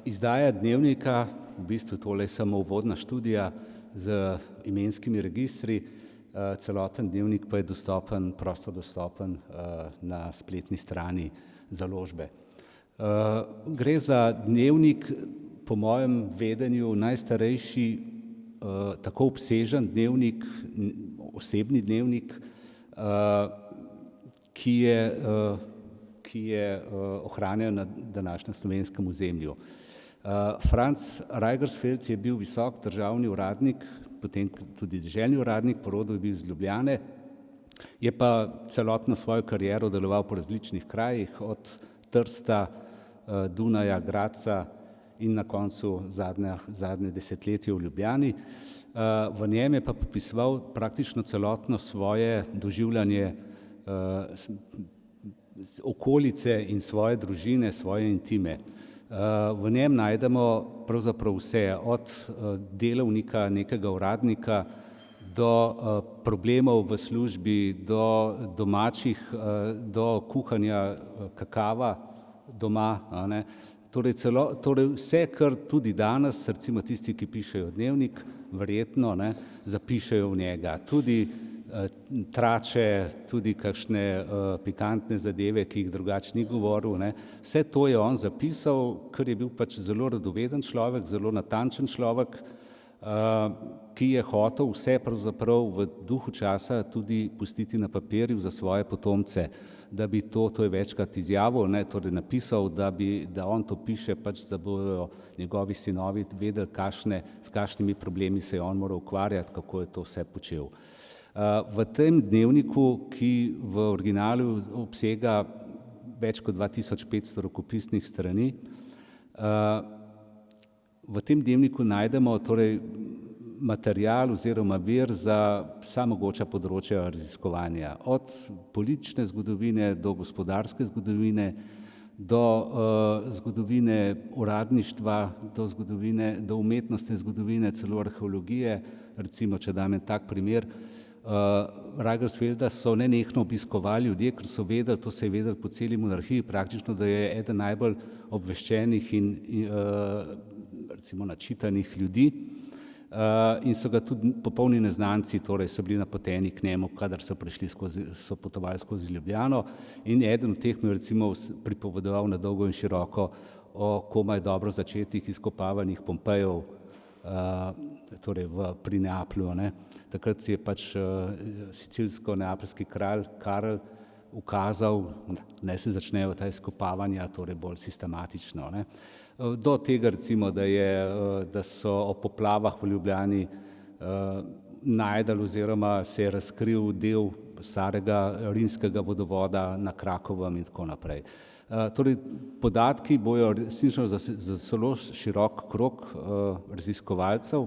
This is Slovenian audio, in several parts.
Izdaja dnevnika, v bistvu tole je samo uvodna študija z imenskimi registri, celoten dnevnik pa je dostopen, prosto dostopen na spletni strani založbe. Gre za dnevnik, po mojem vedenju, najstarejši tako obsežen dnevnik, osebni dnevnik, ki je ohranjen na današnjem slovenskem ozemlju. Franz Reigersfeld je bil visok državni uradnik, potem tudi deželni uradnik, po rodu je bil iz Ljubljane, je pa celotno svojo kariero deloval po različnih krajih, od Trsta, Dunaja, Gradca in na koncu zadnje desetletje v Ljubljani. V njem je pa popisoval praktično celotno svoje doživljanje okolice in svoje družine, svoje intime. V njem najdemo pravzaprav vse, od delovnika, nekega uradnika, do problemov v službi, do domačih, do kuhanja kakava doma, a ne. Torej vse, kar tudi danes, recimo tisti, ki pišejo dnevnik, verjetno zapišejo v njega. Tudi trače, tudi kakšne pikantne zadeve, ki jih drugače ni govoril. Vse to je on zapisal, ker je bil pač zelo radoveden človek, zelo natančen človek, ki je hotel vse pravzaprav v duhu časa tudi pustiti na papirju za svoje potomce, da bi to je večkrat izjavil, torej napisal, da on to piše pač, da bodo njegovi sinovi vedeli, s kakšnimi problemi se je on moral ukvarjati, kako je to vse počel. V tem dnevniku, ki v originalu obsega več kot 2500 rokopisnih strani, v tem dnevniku najdemo torej material oziroma vir za vsa mogoča področja raziskovanja, od politične zgodovine do gospodarske zgodovine, do zgodovine uradništva, do umetnostne zgodovine, celo arheologije. Recimo, če dam en tak primer, Reigersfelda so nenehno obiskovali ljudje, ker so vedeli, to se je vedeli po celi monarhiji praktično, da je eden najbolj obveščenih in recimo načitanih ljudi, in so ga tudi popolni neznanci, torej so bili napoteni k njemu, kadar so potovali skozi Ljubljano, in eden od teh mi je recimo pripovedoval na dolgo in široko o komaj dobro začetih izkopavanjih Pompejev, torej pri Neaplju. Takrat si je pač sicilsko-neapeljski kralj Karel ukazal, naj se začnejo ta izkopavanja, torej bolj sistematično. Do tega recimo, da so o poplavah v Ljubljani našli oziroma se je razkril del starega rimskega vodovoda na Krakovem in tako naprej. Torej, podatki bojo resnično za zelo širok krog raziskovalcev,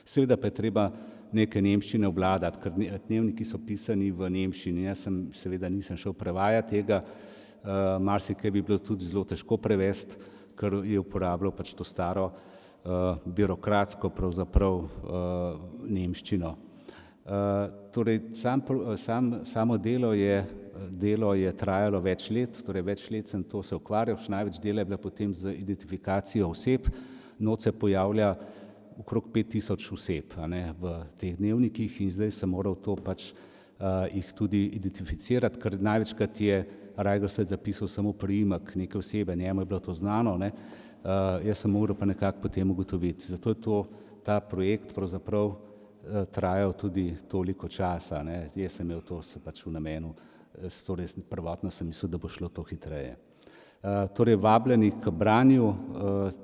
seveda pa je treba nekaj nemščine obvladati, ker dnevniki so pisani v nemščini. Jaz seveda nisem šel prevajati tega, marsikaj bi bilo tudi zelo težko prevesti, ker je uporabljal pač to staro birokratsko pravzaprav nemščino. Torej, samo delo je trajalo več let, torej več let sem to se ukvarjal, še največ dela je bila potem z identifikacijo oseb, not se pojavlja okrog 5000 oseb v teh dnevnikih in zdaj sem moral to pač jih tudi identificirati, ker največkrat je Reigersfeld zapisal samo priimek neke osebe, njemu je bilo to znano, jaz sem moral pa nekako potem ugotoviti. Zato je ta projekt pravzaprav trajal tudi toliko časa. Jaz sem imel to pač v namenu, torej prvotno sem mislil, da bo šlo to hitreje. Torej vabljeni k branju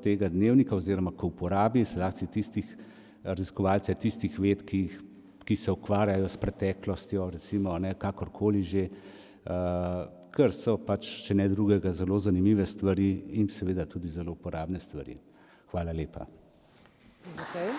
tega dnevnika oziroma k uporabi, zlasti tistih raziskovalcev, tistih ved, ki se ukvarjajo s preteklostjo, recimo, kakorkoli že, ker so pač, če ne drugega, zelo zanimive stvari in seveda tudi zelo uporabne stvari. Hvala lepa. Okay.